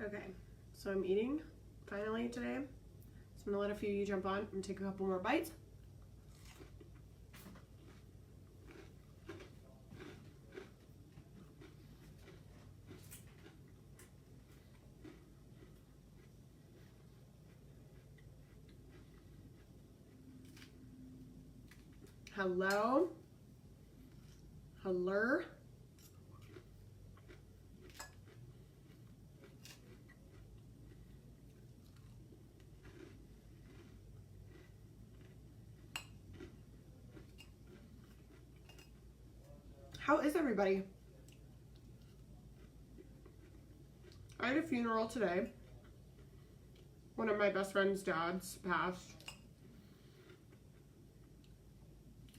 Okay, so I'm eating finally today. So I'm gonna let a few of you jump on and take a couple more bites. Hello. Hello. How is everybody? I had a funeral today. One of my best friend's dads passed.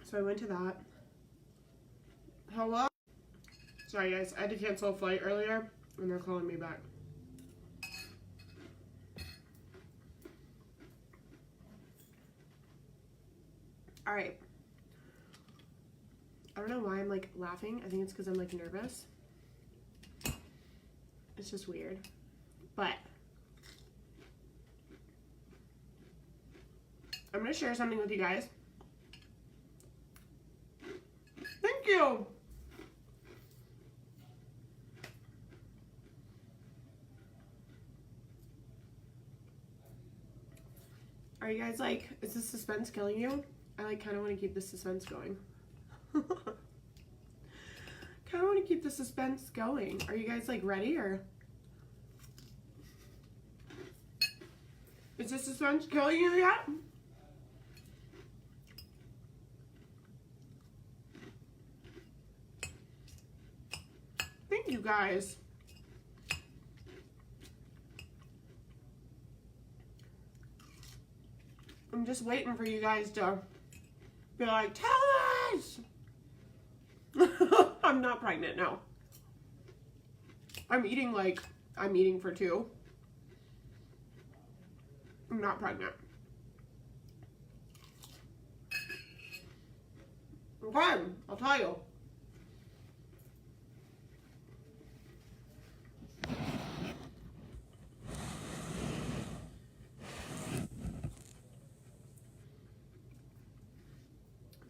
So I went to that. Hello? Sorry guys, I had to cancel a flight earlier and they're calling me back. Alright. I don't know why I'm like laughing. I think it's because I'm like nervous. It's just weird. But I'm going to share something with you guys. Thank you. Are you guys like, is the suspense killing you? I like kind of want to keep the suspense going. Kind of want to keep the suspense going. Are you guys like ready or? Is the suspense killing you yet? Thank you guys. I'm just waiting for you guys to be like, tell us! I'm not pregnant, no. I'm eating for two. I'm not pregnant. Okay, I'll tell you.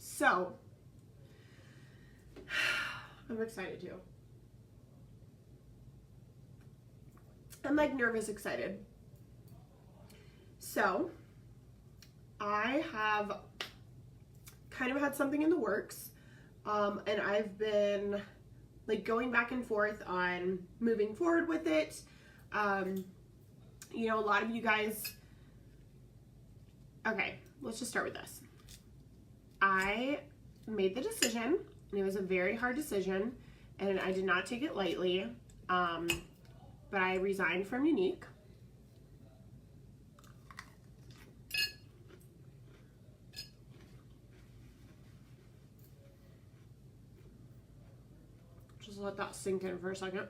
So, I'm excited too. I'm like nervous excited. So, I have kind of had something in the works, and I've been like going back and forth on moving forward with it. You know, a lot of you guys, okay, let's just start with this. I made the decision, and it was a very hard decision, and I did not take it lightly, but I resigned from Younique. Just let that sink in for a second.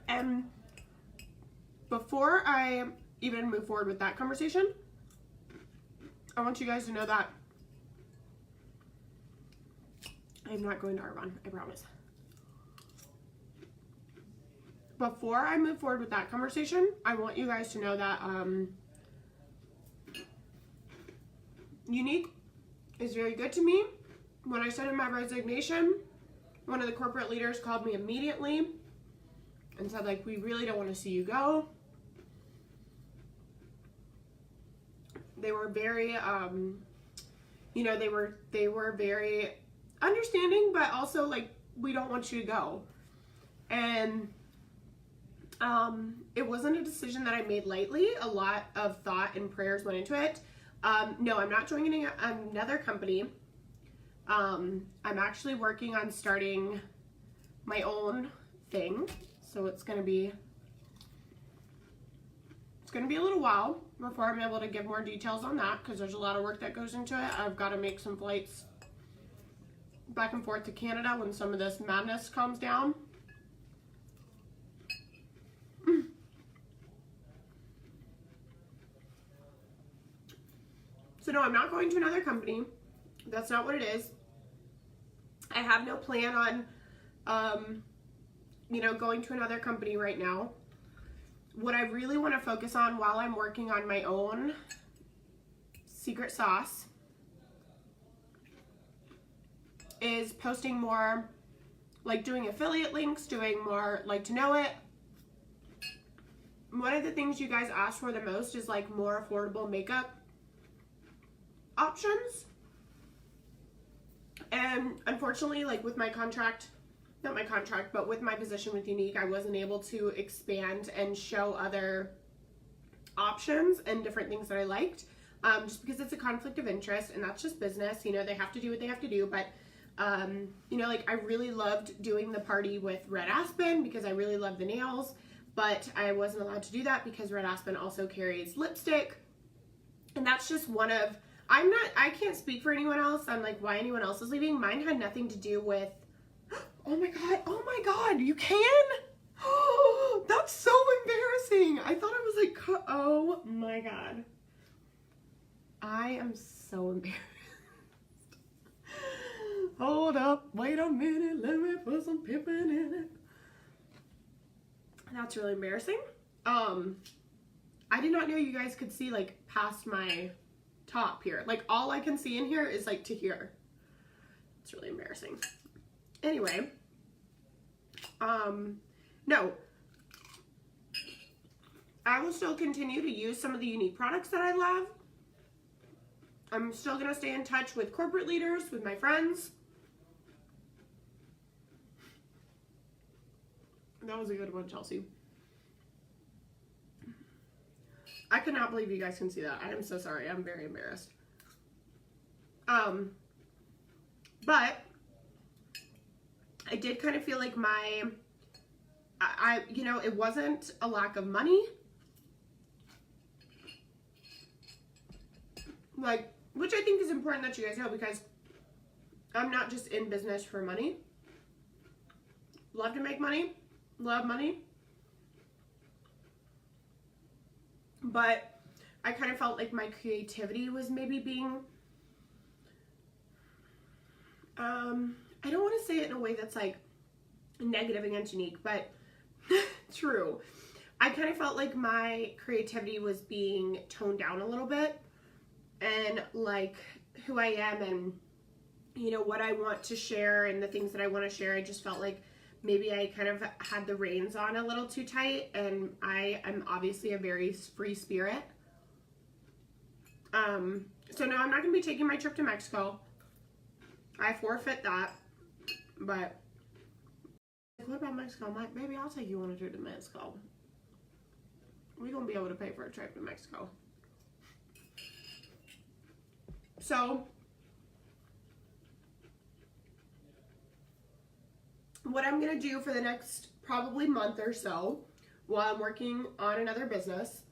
And before I even move forward with that conversation, I want you guys to know that I'm not going to Arbonne, I promise. Before I move forward with that conversation, I want you guys to know that Younique is very good to me. When I sent in my resignation, one of the corporate leaders called me immediately and said, like, we really don't want to see you go. They were very, you know, they were very understanding, but also like, we don't want you to go. And it wasn't a decision that I made lightly. A lot of thought and prayers went into it. No, I'm not joining another company. I'm actually working on starting my own thing. So it's gonna be a little while before I'm able to give more details on that, because there's a lot of work that goes into it. I've got to make some flights back and forth to Canada when some of this madness calms down. So no, I'm not going to another company. That's not what it is. I have no plan on, you know, going to another company right now. What I really want to focus on while I'm working on my own secret sauce is posting more, like doing affiliate links, doing more like to know it. One of the things you guys ask for the most is like more affordable makeup options. And unfortunately, like with my contract, not my contract, but with my position with Younique, I wasn't able to expand and show other options and different things that I liked, just because it's a conflict of interest, and that's just business. You know, they have to do what they have to do. But you know, like I really loved doing the party with Red Aspen because I really love the nails, but I wasn't allowed to do that because Red Aspen also carries lipstick. And that's just one of, I can't speak for anyone else. I'm like, why anyone else is leaving. Mine had nothing to do with, oh my God, you can? That's so embarrassing. I thought it was like, oh my God. I am so embarrassed. Hold up, wait a minute, let me put some pippin in it. That's really embarrassing. I did not know you guys could see like past my top here. Like all I can see in here is like to here. It's really embarrassing. Anyway, no. I will still continue to use some of the Younique products that I love. I'm still going to stay in touch with corporate leaders, with my friends. That was a good one, Chelsea. I cannot believe you guys can see that. I am so sorry. I'm very embarrassed. But I did kind of feel like you know, it wasn't a lack of money. Like, which I think is important that you guys know, because I'm not just in business for money. Love to make money. Love money. But I kind of felt like my creativity was maybe being, I don't want to say it in a way that's like negative against Younique, but true. I kind of felt like my creativity was being toned down a little bit, and like who I am and, you know, what I want to share and the things that I want to share. I just felt like maybe I kind of had the reins on a little too tight, and I am obviously a very free spirit. So no, I'm not going to be taking my trip to Mexico. I forfeit that. But what about Mexico? I'm like, baby, I'll take you on a trip to Mexico. We're going to be able to pay for a trip to Mexico. So what I'm going to do for the next probably month or so while I'm working on another business,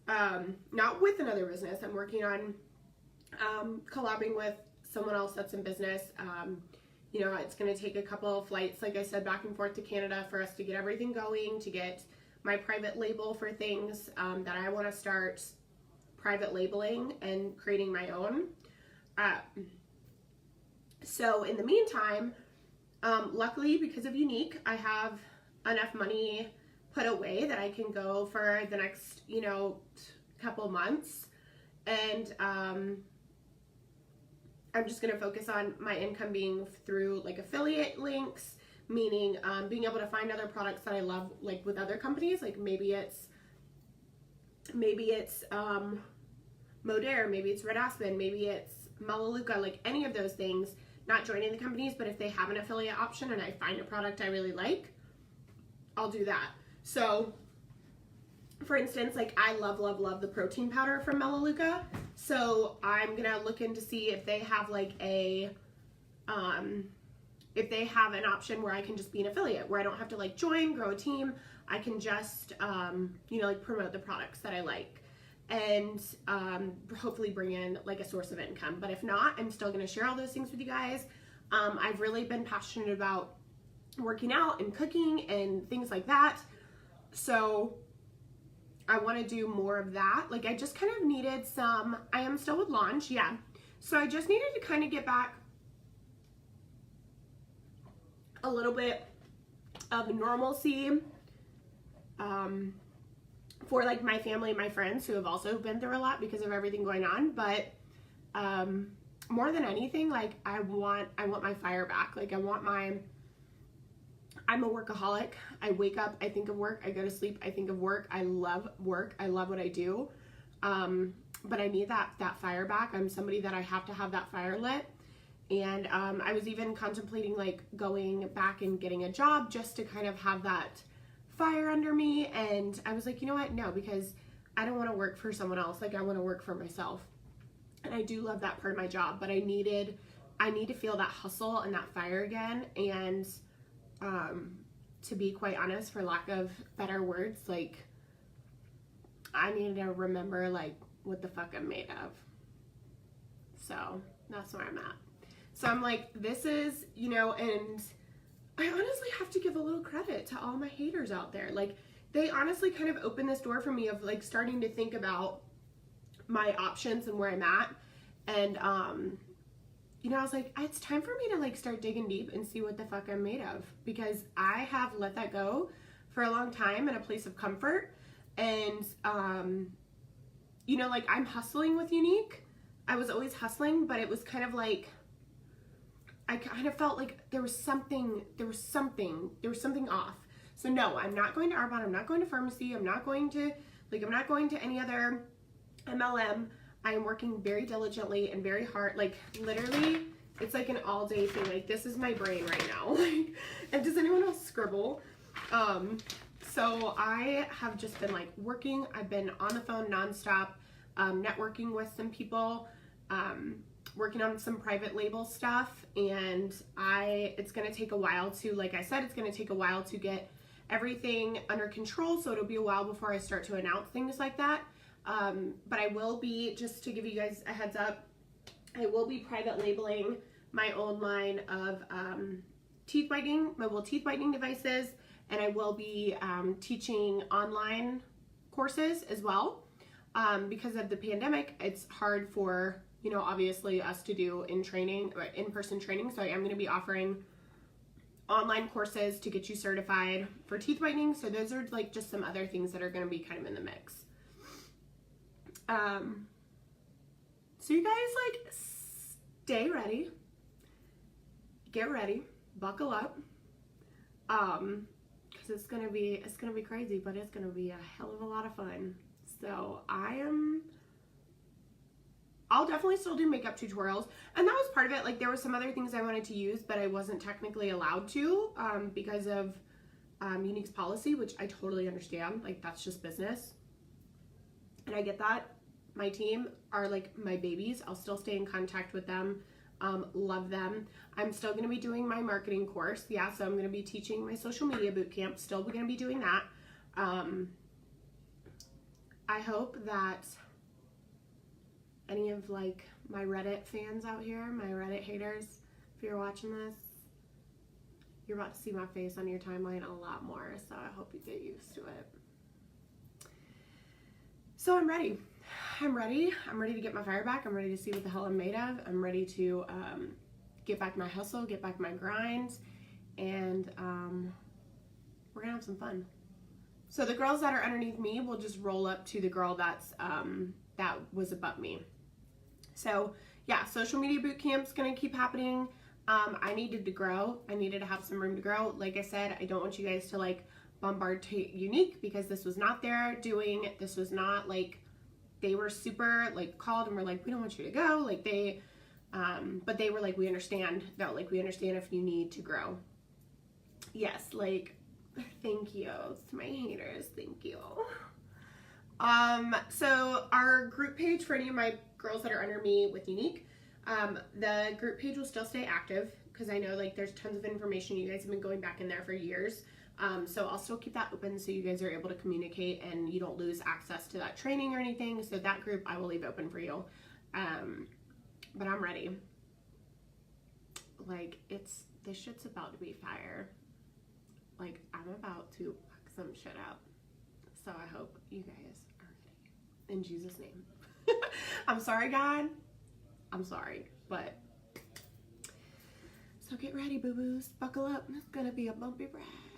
not with another business, I'm working on collabing with someone else that's in business. You know, it's going to take a couple of flights, like I said, back and forth to Canada for us to get everything going, to get my private label for things that I want to start private labeling and creating my own. So in the meantime, luckily, because of Younique, I have enough money put away that I can go for the next, you know, couple months. And I'm just going to focus on my income being through like affiliate links, meaning being able to find other products that I love, like with other companies. Like maybe it's Modere, maybe it's Red Aspen, maybe it's Melaleuca, like any of those things. Not joining the companies, but if they have an affiliate option and I find a product I really like, I'll do that. So for instance, like I love the protein powder from Melaleuca. So I'm gonna look in to see if they have like a if they have an option where I can just be an affiliate, where I don't have to like join, grow a team. I can just you know, like promote the products that I like, and hopefully bring in like a source of income. But if not, I'm still going to share all those things with you guys. I've really been passionate about working out and cooking and things like that. So I want to do more of that. Like I just kind of needed some, I am still with Launch, yeah. So I just needed to kind of get back a little bit of normalcy for like my family and my friends who have also been through a lot because of everything going on. But more than anything, like I want my fire back. Like I'm a workaholic. I wake up, I think of work. I go to sleep, I think of work. I love work. I love what I do. But I need that fire back. I'm somebody that I have to have that fire lit. And I was even contemplating like going back and getting a job just to kind of have that fire under me. And I was like, you know what? No, because I don't want to work for someone else. Like I want to work for myself. And I do love that part of my job, but I need to feel that hustle and that fire again. And to be quite honest, for lack of better words, like I need to remember like what the fuck I'm made of. So that's where I'm at. So I'm like, this is, you know, and I honestly have to give a little credit to all my haters out there. Like they honestly kind of opened this door for me of like starting to think about my options and where I'm at. And you know, I was like, it's time for me to like start digging deep and see what the fuck I'm made of, because I have let that go for a long time in a place of comfort. And you know, like I'm hustling with Younique. I was always hustling, but it was kind of like I kind of felt like there was something off. So no, I'm not going to Arbonne, I'm not going to pharmacy, I'm not going to any other MLM. I am working very diligently and very hard. Like literally, it's like an all day thing. Like this is my brain right now. Like, and does anyone else scribble? So I have just been like working. I've been on the phone nonstop, networking with some people, working on some private label stuff. And it's going to take a while to, like I said, it's going to take a while to get everything under control. So it'll be a while before I start to announce things like that. But I will be, just to give you guys a heads up, I will be private labeling my own line of mobile teeth whitening devices, and I will be teaching online courses as well. Because of the pandemic, it's hard for, you know, obviously us to do in-person training. So I am going to be offering online courses to get you certified for teeth whitening. So those are like just some other things that are going to be kind of in the mix. So you guys like stay ready, get ready, buckle up, because it's gonna be crazy, but it's gonna be a hell of a lot of fun. So I'll definitely still do makeup tutorials, and that was part of it. Like there were some other things I wanted to use, but I wasn't technically allowed to, because of Younique's policy, which I totally understand. Like that's just business. And I get that. My team are like my babies. I'll still stay in contact with them. Love them. I'm still going to be doing my marketing course. Yeah, so I'm going to be teaching my social media boot camp. Still going to be doing that. I hope that any of like my Reddit fans out here, my Reddit haters, if you're watching this, you're about to see my face on your timeline a lot more. So I hope you get used to it. So I'm ready. I'm ready to get my fire back. I'm ready to see what the hell I'm made of. I'm ready to get back my hustle, get back my grind, and we're gonna have some fun. So the girls that are underneath me will just roll up to the girl that was above me. So yeah, social media boot camp's gonna keep happening. I needed to grow. I needed to have some room to grow. Like I said, I don't want you guys to like bombard Younique, because this was not their doing. This was not like, they were super like called and were like, we don't want you to go. Like they, but they were like, we understand. No, like we understand if you need to grow. Yes, like, thank you to my haters. Thank you. So our group page for any of my girls that are under me with Younique, the group page will still stay active, because I know like there's tons of information. You guys have been going back in there for years. So I'll still keep that open so you guys are able to communicate and you don't lose access to that training or anything. So that group I will leave open for you. But I'm ready. Like this shit's about to be fire. Like I'm about to fuck some shit up. So I hope you guys are ready. In Jesus' name. I'm sorry, God. I'm sorry, but so get ready, boo-boos. Buckle up. It's gonna be a bumpy ride.